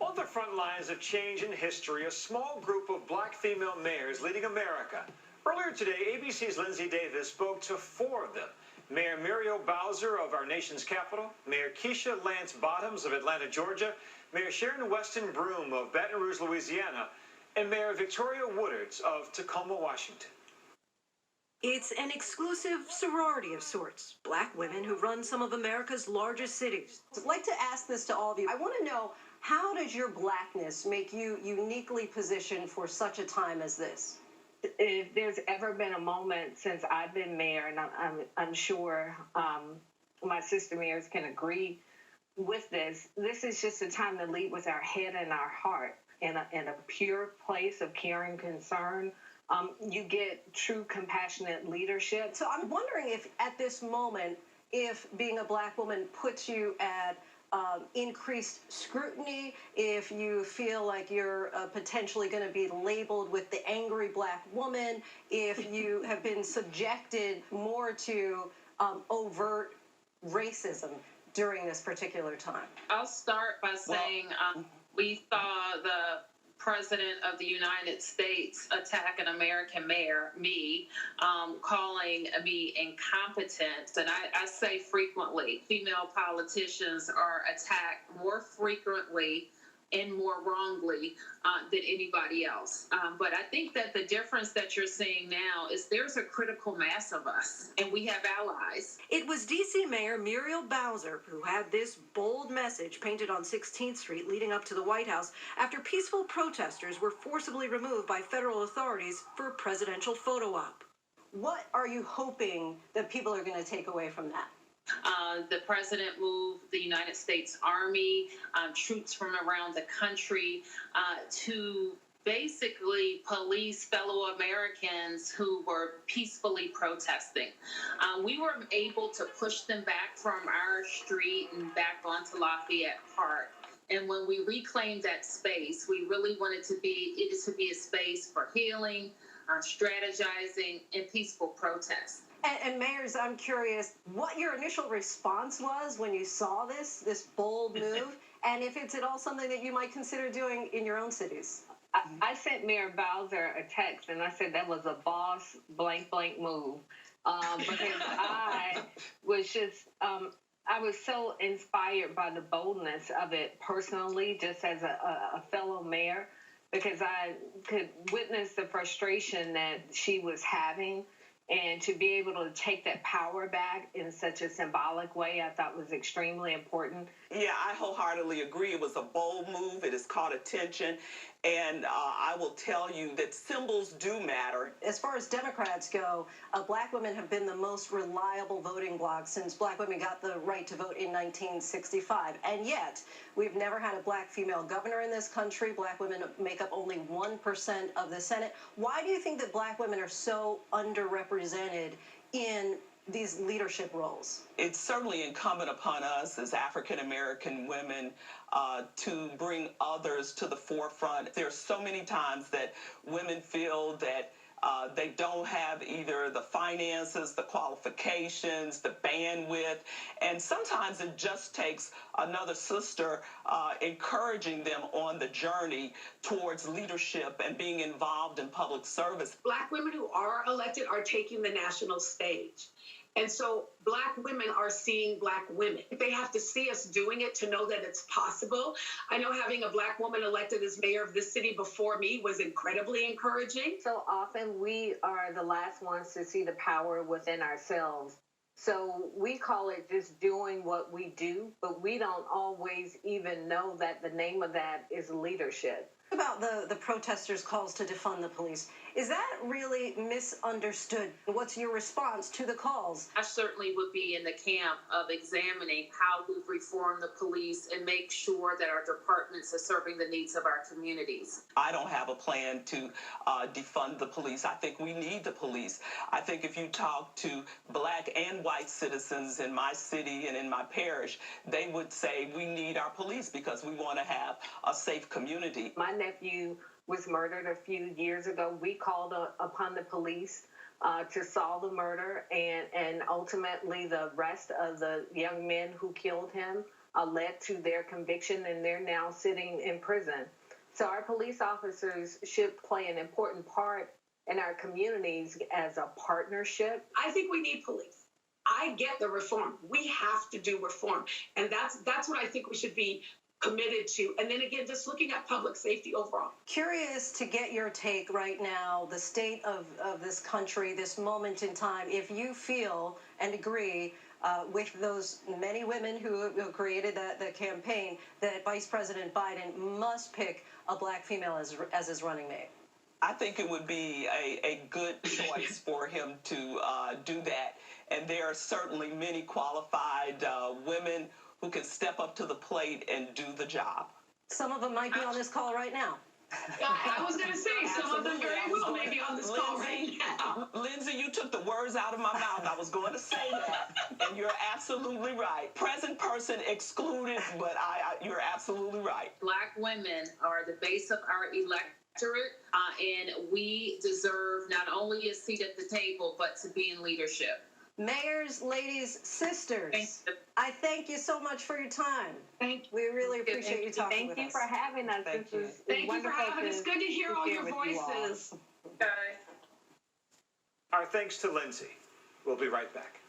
On the front lines of change in history, a small group of black female mayors leading America. Earlier today, ABC's Lindsay Davis spoke to four of them. Mayor Muriel Bowser of our nation's capital, Mayor Keisha Lance Bottoms of Atlanta, Georgia, Mayor Sharon Weston Broome of Baton Rouge, Louisiana, and Mayor Victoria Woodards of Tacoma, Washington. It's an exclusive sorority of sorts, black women who run some of America's largest cities. I'd like to ask this to all of you. I want to know, how does your blackness make you uniquely positioned for such a time as this? If there's ever been a moment since I've been mayor, and I'm sure my sister mayors can agree with this, this is just a time to lead with our head and our heart in a pure place of care and concern. You get true compassionate leadership. So I'm wondering if at this moment, if being a black woman puts you at increased scrutiny, if you feel like you're potentially going to be labeled with the angry black woman, if you have been subjected more to overt racism during this particular time. I'll start by saying we saw the President of the United States attack an American mayor, me, calling me incompetent. And I say frequently, female politicians are attacked more frequently and more wrongly than anybody else. But I think that the difference that you're seeing now is there's a critical mass of us, and we have allies. It was D.C. Mayor Muriel Bowser who had this bold message painted on 16th Street leading up to the White House after peaceful protesters were forcibly removed by federal authorities for a presidential photo op. What are you hoping that people are going to take away from that? The president moved the United States Army, troops from around the country to basically police fellow Americans who were peacefully protesting. We were able to push them back from our street and back onto Lafayette Park. And when we reclaimed that space, we really wanted it to be a space for healing, strategizing, and peaceful protest. And mayors, I'm curious what your initial response was when you saw this bold move, and if it's at all something that you might consider doing in your own cities. I sent Mayor Bowser a text, and I said that was a boss blank move, because I was just I was so inspired by the boldness of it personally, just as a fellow mayor, because I could witness the frustration that she was having. And to be able to take that power back in such a symbolic way, I thought was extremely important. Yeah, I wholeheartedly agree. It was a bold move. It has caught attention. And I will tell you that symbols do matter. As far as Democrats go, black women have been the most reliable voting bloc since black women got the right to vote in 1965. And yet, we've never had a black female governor in this country. Black women make up only 1% of the Senate. Why do you think that black women are so underrepresented in these leadership roles? It's certainly incumbent upon us as African American women to bring others to the forefront. There's so many times that women feel that they don't have either the finances, the qualifications, the bandwidth, and sometimes it just takes another sister encouraging them on the journey towards leadership and being involved in public service. Black women who are elected are taking the national stage. And so black women are seeing black women. They have to see us doing it to know that it's possible. I know having a black woman elected as mayor of this city before me was incredibly encouraging. So often we are the last ones to see the power within ourselves. So we call it just doing what we do, but we don't always even know that the name of that is leadership. About the protesters' calls to defund the police, is that really misunderstood? What's your response to the calls? I certainly would be in the camp of examining how we've reformed the police and make sure that our departments are serving the needs of our communities. I don't have a plan to defund the police. I think we need the police. I think if you talk to black and white citizens in my city and in my parish, they would say we need our police because we want to have a safe community. My nephew was murdered a few years ago. We called upon the police to solve the murder, and ultimately the rest of the young men who killed him led to their conviction, and they're now sitting in prison. So our police officers should play an important part in our communities as a partnership. I think we need police. I get the reform. We have to do reform. And that's what I think we should be committed to. And then again, just looking at public safety overall. Curious to get your take right now, the state of this country, this moment in time, if you feel and agree with those many women who created the campaign that Vice President Biden must pick a black female as his running mate. I think it would be a good choice for him to do that. And there are certainly many qualified women who can step up to the plate and do the job. Some of them might be on this call right now. I was going to say, some of them very well may be on this call right now. Lindsay, you took the words out of my mouth. I was going to say that, and you're absolutely right. Present person excluded, but you're absolutely right. Black women are the base of our electorate, and we deserve not only a seat at the table, but to be in leadership. Mayors, ladies, sisters, I thank you so much for your time. Thank you. We really appreciate you talking with us. Thank you for having us. Thank you. Thank you for having us. It's good to hear all your voices. Okay. Our thanks to Lindsay. We'll be right back.